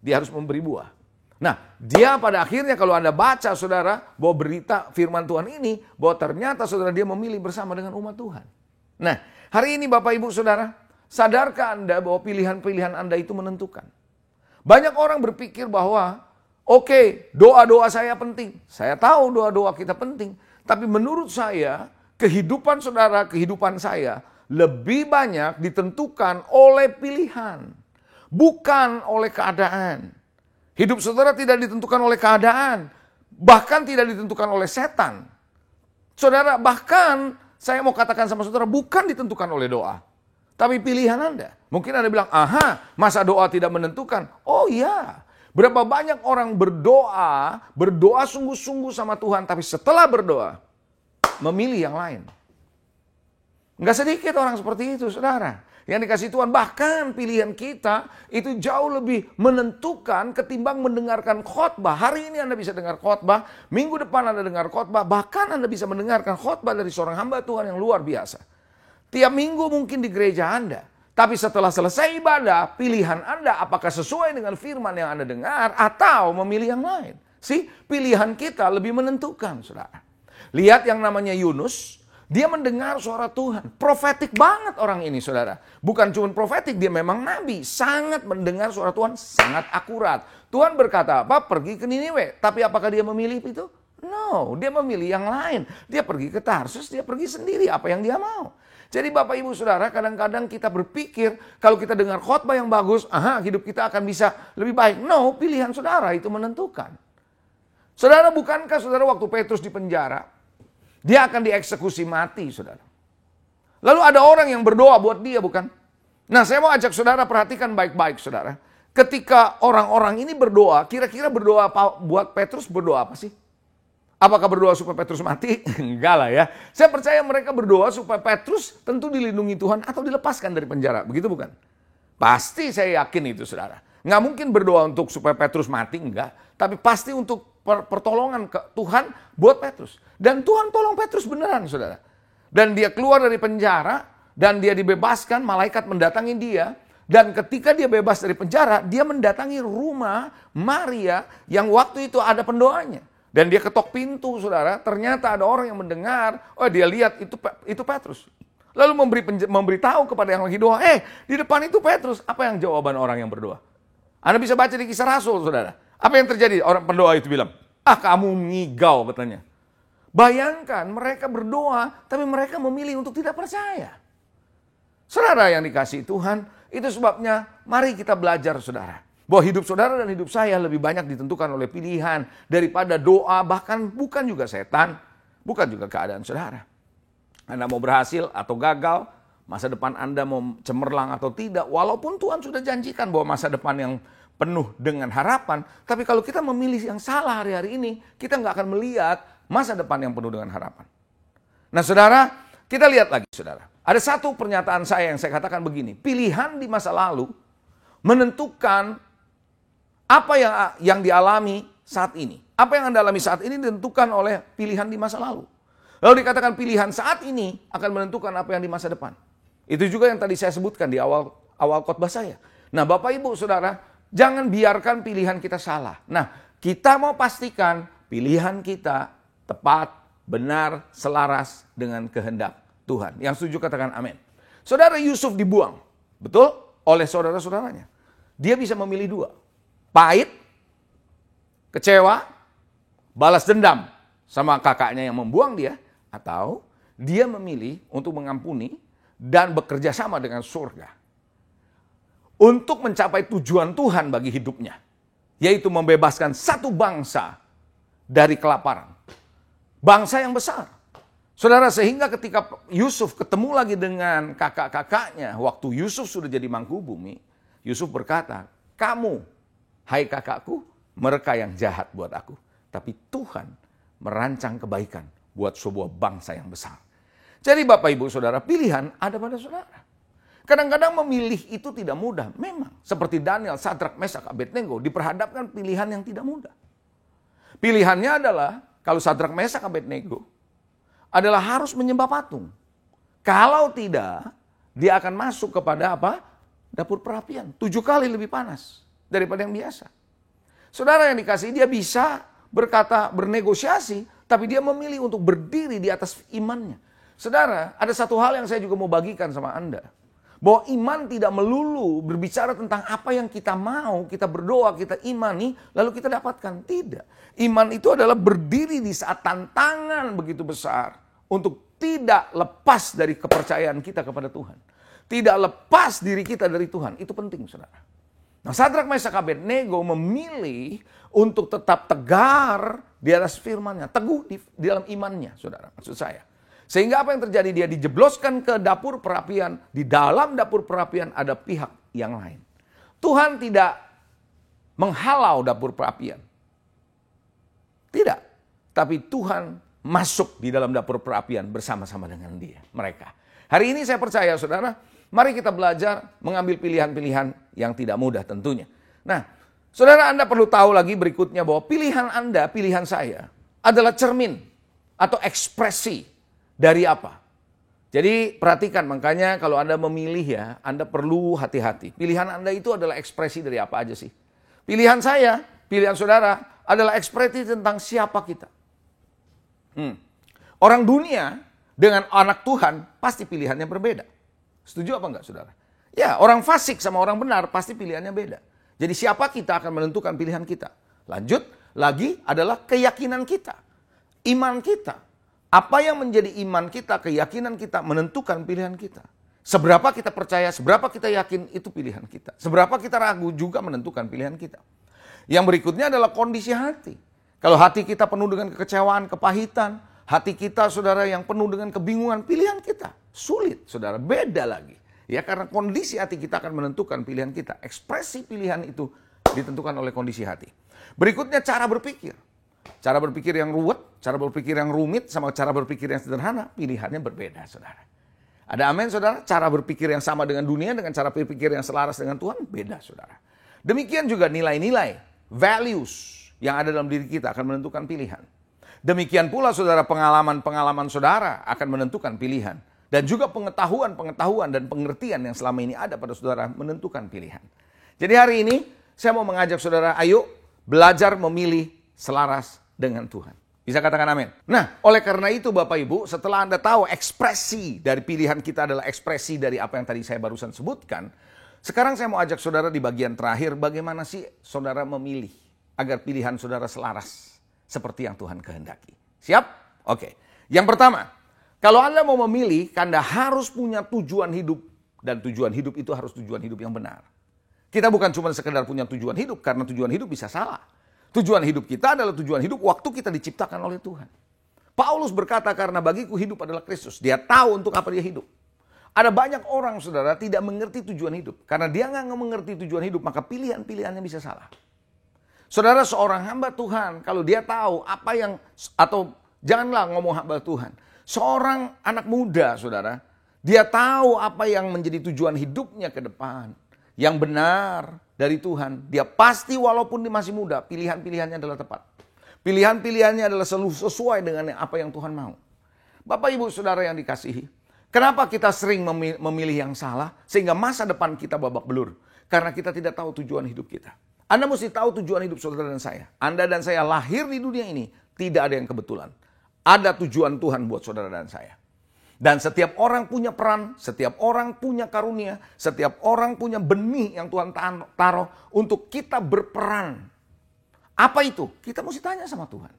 S4: dia harus memberi buah. Nah, dia pada akhirnya kalau Anda baca saudara, bahwa berita firman Tuhan ini, bahwa ternyata saudara dia memilih bersama dengan umat Tuhan. Nah, hari ini Bapak Ibu Saudara, sadarkah Anda bahwa pilihan-pilihan Anda itu menentukan? Banyak orang berpikir bahwa oke, doa-doa saya penting. Saya tahu doa-doa kita penting. Tapi menurut saya, kehidupan saudara, kehidupan saya lebih banyak ditentukan oleh pilihan. Bukan oleh keadaan. Hidup saudara tidak ditentukan oleh keadaan. Bahkan tidak ditentukan oleh setan. Saudara, bahkan saya mau katakan sama saudara, bukan ditentukan oleh doa. Tapi pilihan Anda. Mungkin Anda bilang, masa doa tidak menentukan? Oh iya. Berapa banyak orang berdoa sungguh-sungguh sama Tuhan, tapi setelah berdoa, memilih yang lain. Enggak sedikit orang seperti itu, saudara. Yang dikasih Tuhan, bahkan pilihan kita itu jauh lebih menentukan ketimbang mendengarkan khotbah. Hari ini Anda bisa dengar khotbah, minggu depan Anda dengar khotbah, bahkan Anda bisa mendengarkan khotbah dari seorang hamba Tuhan yang luar biasa. Tiap minggu mungkin di gereja Anda. Tapi setelah selesai ibadah, pilihan Anda apakah sesuai dengan firman yang Anda dengar atau memilih yang lain. Pilihan kita lebih menentukan, saudara. Lihat yang namanya Yunus, dia mendengar suara Tuhan. Profetik banget orang ini, saudara. Bukan cuma profetik, dia memang nabi. Sangat mendengar suara Tuhan, sangat akurat. Tuhan berkata apa? Pergi ke Niniwe. Tapi apakah dia memilih itu? No, dia memilih yang lain. Dia pergi ke Tarsus, dia pergi sendiri apa yang dia mau. Jadi Bapak Ibu Saudara, kadang-kadang kita berpikir kalau kita dengar khotbah yang bagus, hidup kita akan bisa lebih baik. No, pilihan saudara itu menentukan. Saudara, bukankah saudara waktu Petrus di penjara, dia akan dieksekusi mati, saudara. Lalu ada orang yang berdoa buat dia, bukan? Nah, saya mau ajak saudara perhatikan baik-baik, saudara. Ketika orang-orang ini berdoa, kira-kira berdoa buat Petrus berdoa apa sih? Apakah berdoa supaya Petrus mati? Enggak lah ya. Saya percaya mereka berdoa supaya Petrus tentu dilindungi Tuhan atau dilepaskan dari penjara. Begitu bukan? Pasti saya yakin itu, saudara. Nggak mungkin berdoa untuk supaya Petrus mati, enggak. Tapi pasti untuk pertolongan ke Tuhan buat Petrus. Dan Tuhan tolong Petrus beneran, saudara. Dan dia keluar dari penjara, dan dia dibebaskan, malaikat mendatangi dia. Dan ketika dia bebas dari penjara, dia mendatangi rumah Maria yang waktu itu ada pendoanya. Dan dia ketok pintu, saudara. Ternyata ada orang yang mendengar. Oh, dia lihat itu Petrus. Lalu memberitahu kepada yang lagi doa. Di depan itu Petrus. Apa yang jawaban orang yang berdoa? Anda bisa baca di Kisah Rasul, saudara. Apa yang terjadi? Orang pendoa itu bilang, kamu ngigau, katanya. Bayangkan mereka berdoa, tapi mereka memilih untuk tidak percaya. Saudara yang dikasihi Tuhan, itu sebabnya mari kita belajar, saudara. Bahwa hidup saudara dan hidup saya lebih banyak ditentukan oleh pilihan daripada doa, bahkan bukan juga setan, bukan juga keadaan saudara. Anda mau berhasil atau gagal, masa depan Anda mau cemerlang atau tidak, walaupun Tuhan sudah janjikan bahwa masa depan yang penuh dengan harapan, tapi kalau kita memilih yang salah hari-hari ini, kita nggak akan melihat masa depan yang penuh dengan harapan. Nah, saudara, kita lihat lagi, saudara. Ada satu pernyataan saya yang saya katakan begini, pilihan di masa lalu menentukan apa yang dialami saat ini. Apa yang Anda alami saat ini ditentukan oleh pilihan di masa lalu. Lalu dikatakan pilihan saat ini akan menentukan apa yang di masa depan. Itu juga yang tadi saya sebutkan di awal khotbah saya. Nah, Bapak Ibu Saudara, jangan biarkan pilihan kita salah. Nah, kita mau pastikan pilihan kita tepat, benar, selaras dengan kehendak Tuhan. Yang setuju katakan amin. Saudara Yusuf dibuang, betul? Oleh saudara-saudaranya. Dia bisa memilih dua. Pahit, kecewa, balas dendam sama kakaknya yang membuang dia, atau dia memilih untuk mengampuni dan bekerja sama dengan surga untuk mencapai tujuan Tuhan bagi hidupnya, yaitu membebaskan satu bangsa dari kelaparan, bangsa yang besar. Saudara, sehingga ketika Yusuf ketemu lagi dengan kakak-kakaknya, waktu Yusuf sudah jadi mangku bumi, Yusuf berkata, kamu, hai kakakku, mereka yang jahat buat aku. Tapi Tuhan merancang kebaikan buat sebuah bangsa yang besar. Jadi Bapak Ibu Saudara, pilihan ada pada saudara. Kadang-kadang memilih itu tidak mudah. Memang seperti Daniel, Sadrak, Mesak, Abednego diperhadapkan pilihan yang tidak mudah. Pilihannya adalah, kalau Sadrak, Mesak, Abednego adalah harus menyembah patung. Kalau tidak, dia akan masuk kepada apa? Dapur perapian. 7 kali lebih panas daripada yang biasa. Saudara yang dikasihi, dia bisa bernegosiasi, tapi dia memilih untuk berdiri di atas imannya. Saudara, ada satu hal yang saya juga mau bagikan sama Anda. Bahwa iman tidak melulu berbicara tentang apa yang kita mau, kita berdoa, kita imani, lalu kita dapatkan. Tidak. Iman itu adalah berdiri di saat tantangan begitu besar untuk tidak lepas dari kepercayaan kita kepada Tuhan. Tidak lepas diri kita dari Tuhan. Itu penting, saudara. Nah, Sadrak, Mesak, Abednego memilih untuk tetap tegar di atas firman-Nya, teguh di dalam imannya, saudara. Maksud saya. Sehingga apa yang terjadi? Dia dijebloskan ke dapur perapian. Di dalam dapur perapian ada pihak yang lain. Tuhan tidak menghalau dapur perapian. Tidak. Tapi Tuhan masuk di dalam dapur perapian bersama-sama dengan mereka. Hari ini saya percaya, saudara, mari kita belajar mengambil pilihan-pilihan yang tidak mudah tentunya. Nah, saudara, Anda perlu tahu lagi berikutnya bahwa pilihan Anda, pilihan saya adalah cermin atau ekspresi dari apa? Jadi perhatikan, makanya kalau Anda memilih ya, Anda perlu hati-hati. Pilihan Anda itu adalah ekspresi dari apa aja sih? Pilihan saya, pilihan saudara adalah ekspresi tentang siapa kita. Orang dunia dengan anak Tuhan pasti pilihannya berbeda. Setuju apa enggak saudara? Ya, orang fasik sama orang benar pasti pilihannya beda. Jadi siapa kita akan menentukan pilihan kita. Lanjut lagi adalah keyakinan kita. Iman kita. Apa yang menjadi iman kita, keyakinan kita menentukan pilihan kita. Seberapa kita percaya, seberapa kita yakin itu pilihan kita. Seberapa kita ragu juga menentukan pilihan kita. Yang berikutnya adalah kondisi hati. Kalau hati kita penuh dengan kekecewaan, kepahitan, hati kita saudara yang penuh dengan kebingungan, pilihan kita sulit saudara, beda lagi. Ya, karena kondisi hati kita akan menentukan pilihan kita. Ekspresi pilihan itu ditentukan oleh kondisi hati. Berikutnya cara berpikir. Cara berpikir yang ruwet, cara berpikir yang rumit, sama cara berpikir yang sederhana, pilihannya berbeda, saudara. Ada amin, saudara? Cara berpikir yang sama dengan dunia, dengan cara berpikir yang selaras dengan Tuhan, beda, saudara. Demikian juga nilai-nilai, values yang ada dalam diri kita akan menentukan pilihan. Demikian pula, saudara, pengalaman-pengalaman saudara akan menentukan pilihan. Dan juga pengetahuan dan pengertian yang selama ini ada pada saudara menentukan pilihan. Jadi hari ini, saya mau mengajak saudara, ayo belajar memilih selaras dengan Tuhan. Bisa katakan amin. Nah, oleh karena itu Bapak Ibu, setelah Anda tahu ekspresi dari pilihan kita adalah ekspresi dari apa yang tadi saya barusan sebutkan, sekarang saya mau ajak saudara di bagian terakhir, bagaimana sih saudara memilih agar pilihan saudara selaras seperti yang Tuhan kehendaki. Siap? Oke. Yang pertama, kalau Anda mau memilih, Anda harus punya tujuan hidup, dan tujuan hidup itu harus tujuan hidup yang benar. Kita bukan cuma sekedar punya tujuan hidup, karena tujuan hidup bisa salah. Tujuan hidup kita adalah tujuan hidup waktu kita diciptakan oleh Tuhan. Paulus berkata, karena bagiku hidup adalah Kristus. Dia tahu untuk apa dia hidup. Ada banyak orang, saudara, tidak mengerti tujuan hidup. Karena dia nggak mengerti tujuan hidup, maka pilihan-pilihannya bisa salah. Saudara, seorang hamba Tuhan, kalau dia tahu apa yang, atau janganlah ngomong hamba Tuhan. Seorang anak muda, saudara, dia tahu apa yang menjadi tujuan hidupnya ke depan. Yang benar dari Tuhan, dia pasti walaupun dia masih muda, pilihan-pilihannya adalah tepat. Pilihan-pilihannya adalah selalu sesuai dengan apa yang Tuhan mau. Bapak Ibu Saudara yang dikasihi, kenapa kita sering memilih yang salah sehingga masa depan kita babak belur? Karena kita tidak tahu tujuan hidup kita. Anda mesti tahu tujuan hidup saudara dan saya. Anda dan saya lahir di dunia ini tidak ada yang kebetulan. Ada tujuan Tuhan buat saudara dan saya. Dan setiap orang punya peran, setiap orang punya karunia, setiap orang punya benih yang Tuhan taruh untuk kita berperan. Apa itu? Kita mesti tanya sama Tuhan.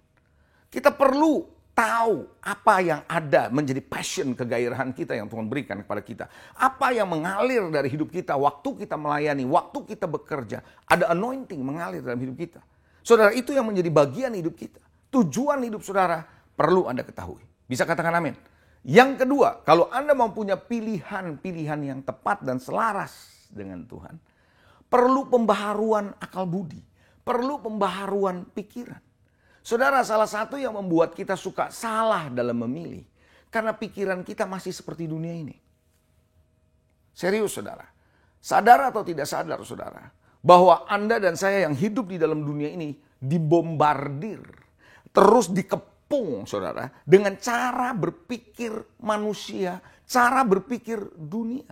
S4: Kita perlu tahu apa yang ada menjadi passion, kegairahan kita yang Tuhan berikan kepada kita. Apa yang mengalir dari hidup kita waktu kita melayani, waktu kita bekerja. Ada anointing mengalir dalam hidup kita. Saudara, itu yang menjadi bagian hidup kita. Tujuan hidup saudara perlu Anda ketahui. Bisa katakan amin. Yang kedua, kalau Anda mau punya pilihan-pilihan yang tepat dan selaras dengan Tuhan, perlu pembaharuan akal budi, perlu pembaharuan pikiran. Saudara, salah satu yang membuat kita suka salah dalam memilih, karena pikiran kita masih seperti dunia ini. Serius saudara, sadar atau tidak sadar saudara, bahwa Anda dan saya yang hidup di dalam dunia ini dibombardir, terus dikepung saudara, dengan cara berpikir manusia, cara berpikir dunia.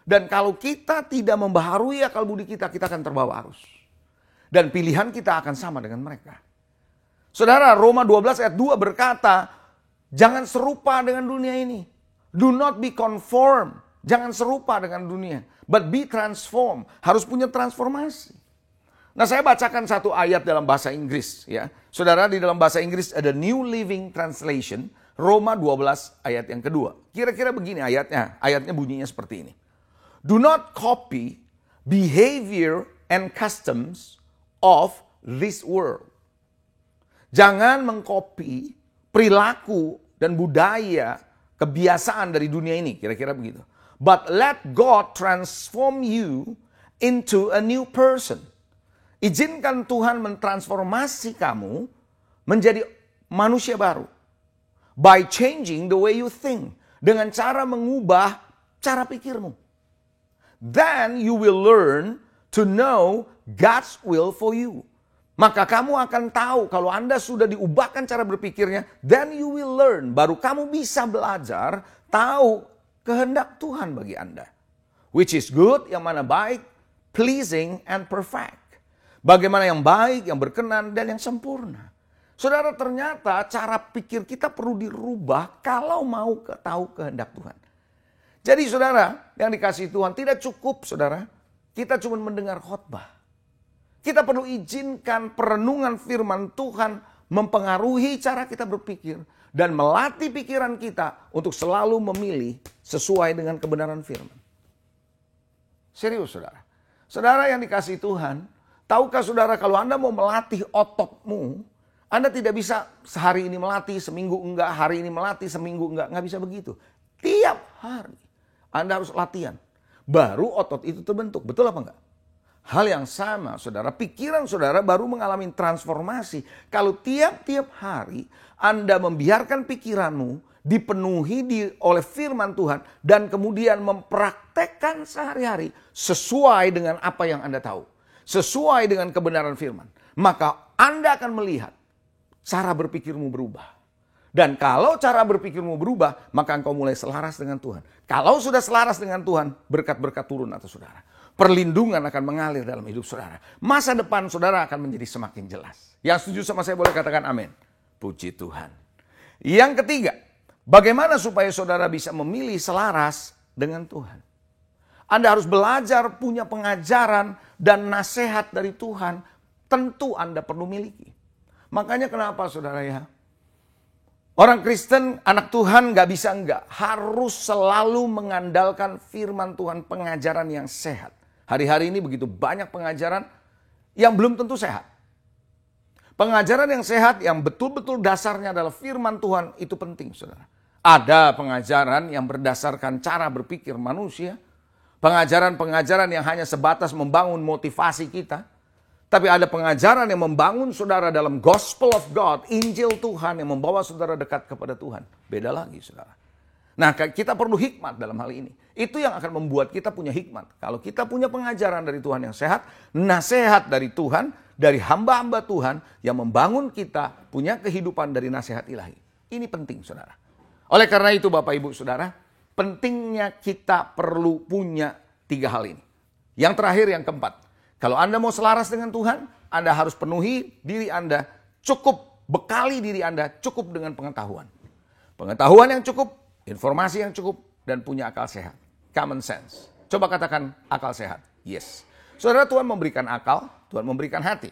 S4: Dan kalau kita tidak membaharui akal budi kita, kita akan terbawa arus. Dan pilihan kita akan sama dengan mereka. Saudara, Roma 12 ayat 2 berkata, jangan serupa dengan dunia ini. Do not be conformed. Jangan serupa dengan dunia. But be transformed. Harus punya transformasi. Nah, saya bacakan satu ayat dalam bahasa Inggris ya. Saudara, di dalam bahasa Inggris ada New Living Translation, Roma 12 ayat yang kedua. Kira-kira begini ayatnya. Ayatnya bunyinya seperti ini. Do not copy behavior and customs of this world. Jangan mengkopi perilaku dan budaya, kebiasaan dari dunia ini. Kira-kira begitu. But let God transform you into a new person. Izinkan Tuhan mentransformasi kamu menjadi manusia baru. By changing the way you think. Dengan cara mengubah cara pikirmu. Then you will learn to know God's will for you. Maka kamu akan tahu kalau Anda sudah diubahkan cara berpikirnya. Then you will learn. Baru kamu bisa belajar tahu kehendak Tuhan bagi Anda. Which is good, yang mana baik, pleasing, and perfect. Bagaimana yang baik, yang berkenan, dan yang sempurna. Saudara, ternyata cara pikir kita perlu dirubah kalau mau tahu kehendak Tuhan. Jadi saudara, yang dikasihi Tuhan, tidak cukup saudara, kita cuma mendengar khotbah. Kita perlu izinkan perenungan firman Tuhan mempengaruhi cara kita berpikir dan melatih pikiran kita untuk selalu memilih sesuai dengan kebenaran firman. Serius saudara. Saudara yang dikasihi Tuhan, tahukah saudara kalau Anda mau melatih ototmu, Anda tidak bisa sehari ini melatih, seminggu enggak, hari ini melatih, seminggu enggak bisa begitu. Tiap hari Anda harus latihan, baru otot itu terbentuk, betul apa enggak? Hal yang sama saudara, pikiran saudara baru mengalami transformasi. Kalau tiap-tiap hari Anda membiarkan pikiranmu dipenuhi oleh firman Tuhan dan kemudian mempraktekkan sehari-hari sesuai dengan apa yang Anda tahu. Sesuai dengan kebenaran firman. Maka Anda akan melihat cara berpikirmu berubah. Dan kalau cara berpikirmu berubah, maka engkau mulai selaras dengan Tuhan. Kalau sudah selaras dengan Tuhan, berkat-berkat turun atas saudara. Perlindungan akan mengalir dalam hidup saudara. Masa depan saudara akan menjadi semakin jelas. Yang setuju sama saya boleh katakan amin. Puji Tuhan. Yang ketiga, bagaimana supaya saudara bisa memilih selaras dengan Tuhan? Anda harus belajar punya pengajaran dan nasihat dari Tuhan. Tentu Anda perlu miliki. Makanya kenapa saudara ya? Orang Kristen, anak Tuhan gak bisa enggak. Harus selalu mengandalkan firman Tuhan, pengajaran yang sehat. Hari-hari ini begitu banyak pengajaran yang belum tentu sehat. Pengajaran yang sehat yang betul-betul dasarnya adalah firman Tuhan itu penting saudara. Ada pengajaran yang berdasarkan cara berpikir manusia. Pengajaran-pengajaran yang hanya sebatas membangun motivasi kita. Tapi ada pengajaran yang membangun saudara dalam gospel of God, Injil Tuhan yang membawa saudara dekat kepada Tuhan. Beda lagi saudara. Nah kita perlu hikmat dalam hal ini. Itu yang akan membuat kita punya hikmat. Kalau kita punya pengajaran dari Tuhan yang sehat, nasihat dari Tuhan, dari hamba-hamba Tuhan yang membangun kita punya kehidupan dari nasihat ilahi. Ini penting saudara. Oleh karena itu Bapak Ibu Saudara, pentingnya kita perlu punya 3 hal ini. Yang terakhir yang keempat. Kalau Anda mau selaras dengan Tuhan, Anda harus penuhi diri Anda, cukup bekali diri Anda, cukup dengan pengetahuan. Pengetahuan yang cukup, informasi yang cukup, dan punya akal sehat. Common sense. Coba katakan akal sehat. Yes. Saudara, Tuhan memberikan akal, Tuhan memberikan hati.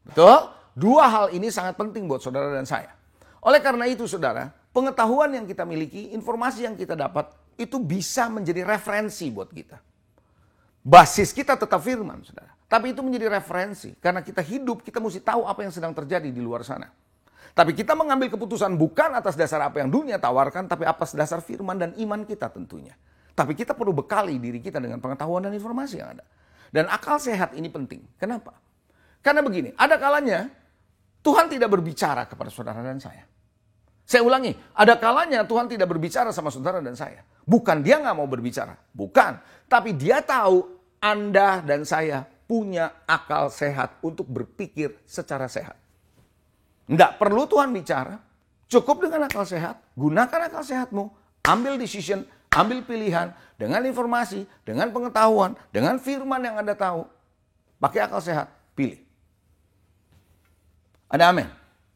S4: Betul? 2 hal ini sangat penting buat saudara dan saya. Oleh karena itu saudara, pengetahuan yang kita miliki, informasi yang kita dapat, itu bisa menjadi referensi buat kita. Basis kita tetap firman, saudara. Tapi itu menjadi referensi. Karena kita hidup, kita mesti tahu apa yang sedang terjadi di luar sana. Tapi kita mengambil keputusan bukan atas dasar apa yang dunia tawarkan, tapi atas dasar firman dan iman kita tentunya. Tapi kita perlu bekali diri kita dengan pengetahuan dan informasi yang ada. Dan akal sehat ini penting. Kenapa? Karena begini, ada kalanya Tuhan tidak berbicara kepada saudara dan saya. Saya ulangi, ada kalanya Tuhan tidak berbicara sama saudara dan saya. Bukan dia nggak mau berbicara, bukan. Tapi dia tahu Anda dan saya punya akal sehat untuk berpikir secara sehat. Nggak perlu Tuhan bicara, cukup dengan akal sehat. Gunakan akal sehatmu, ambil decision, ambil pilihan dengan informasi, dengan pengetahuan, dengan firman yang Anda tahu. Pakai akal sehat, pilih. Ada amin?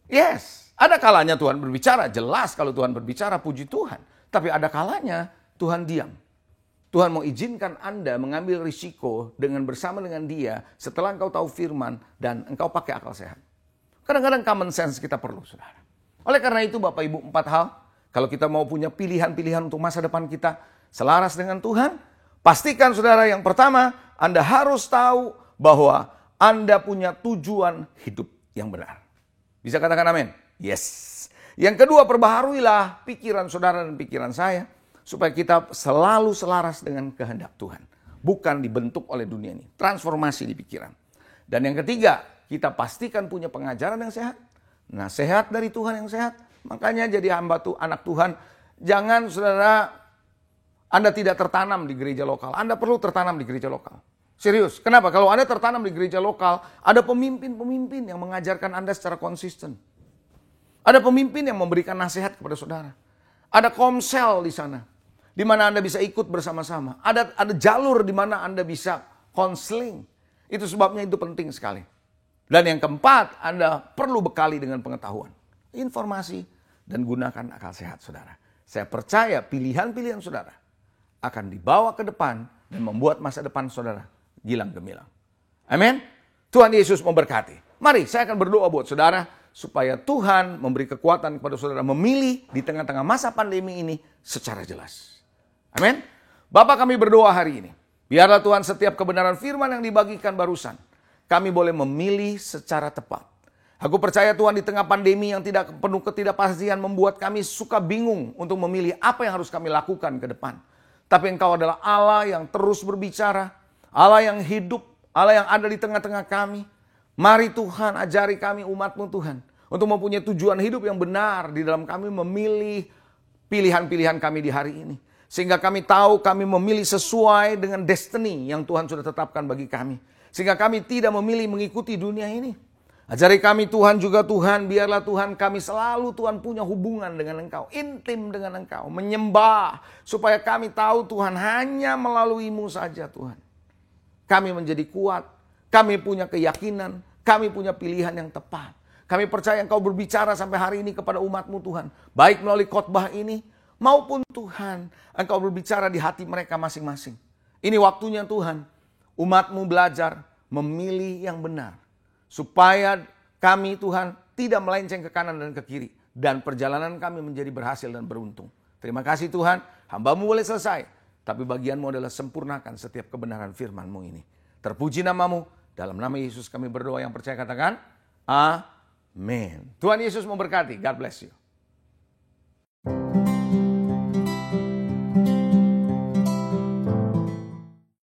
S4: Yes. Ada kalanya Tuhan berbicara, jelas kalau Tuhan berbicara, puji Tuhan. Tapi ada kalanya Tuhan diam. Tuhan mau izinkan Anda mengambil risiko dengan bersama dengan Dia setelah engkau tahu firman dan engkau pakai akal sehat. Kadang-kadang common sense kita perlu, saudara. Oleh karena itu Bapak Ibu 4 hal, kalau kita mau punya pilihan-pilihan untuk masa depan kita selaras dengan Tuhan, pastikan saudara yang pertama, Anda harus tahu bahwa Anda punya tujuan hidup yang benar. Bisa katakan amin? Yes. Yang kedua, perbaharuilah pikiran saudara dan pikiran saya supaya kita selalu selaras dengan kehendak Tuhan. Bukan dibentuk oleh dunia ini. Transformasi di pikiran. Dan yang ketiga, kita pastikan punya pengajaran yang sehat. Nasihat dari Tuhan yang sehat. Makanya jadi hamba anak Tuhan. Jangan saudara, Anda tidak tertanam di gereja lokal. Anda perlu tertanam di gereja lokal. Serius. Kenapa? Kalau Anda tertanam di gereja lokal, ada pemimpin-pemimpin yang mengajarkan Anda secara konsisten. Ada pemimpin yang memberikan nasihat kepada saudara. Ada komsel di sana di mana Anda bisa ikut bersama-sama. Ada jalur di mana Anda bisa konseling. Itu sebabnya itu penting sekali. Dan yang keempat, Anda perlu bekali dengan pengetahuan, informasi, dan gunakan akal sehat, saudara. Saya percaya pilihan-pilihan saudara akan dibawa ke depan dan membuat masa depan saudara gilang gemilang. Amin. Tuhan Yesus memberkati. Mari saya akan berdoa buat saudara supaya Tuhan memberi kekuatan kepada saudara memilih di tengah-tengah masa pandemi ini secara jelas. Amin. Bapa, kami berdoa hari ini. Biarlah Tuhan setiap kebenaran firman yang dibagikan barusan, kami boleh memilih secara tepat. Aku percaya Tuhan di tengah pandemi yang tidak penuh ketidakpastian membuat kami suka bingung untuk memilih apa yang harus kami lakukan ke depan. Tapi Engkau adalah Allah yang terus berbicara, Allah yang hidup, Allah yang ada di tengah-tengah kami. Mari Tuhan ajari kami umat-Mu Tuhan, untuk mempunyai tujuan hidup yang benar di dalam kami memilih pilihan-pilihan kami di hari ini. Sehingga kami tahu kami memilih sesuai dengan destiny yang Tuhan sudah tetapkan bagi kami. Sehingga kami tidak memilih mengikuti dunia ini. Ajari kami Tuhan juga Tuhan, biarlah Tuhan kami selalu Tuhan punya hubungan dengan Engkau, intim dengan Engkau, menyembah. Supaya kami tahu Tuhan hanya melalui-Mu saja Tuhan. Kami menjadi kuat, kami punya keyakinan, kami punya pilihan yang tepat. Kami percaya Engkau berbicara sampai hari ini kepada umat-Mu Tuhan. Baik melalui khotbah ini, maupun Tuhan Engkau berbicara di hati mereka masing-masing. Ini waktunya Tuhan, umat-Mu belajar memilih yang benar. Supaya kami Tuhan tidak melenceng ke kanan dan ke kiri. Dan perjalanan kami menjadi berhasil dan beruntung. Terima kasih Tuhan, hamba-Mu boleh selesai. Tapi bagian-Mu adalah sempurnakan setiap kebenaran firman-Mu ini. Terpuji nama-Mu, dalam nama Yesus kami berdoa, yang percaya katakan, Amin. Tuhan Yesus memberkati, God bless you.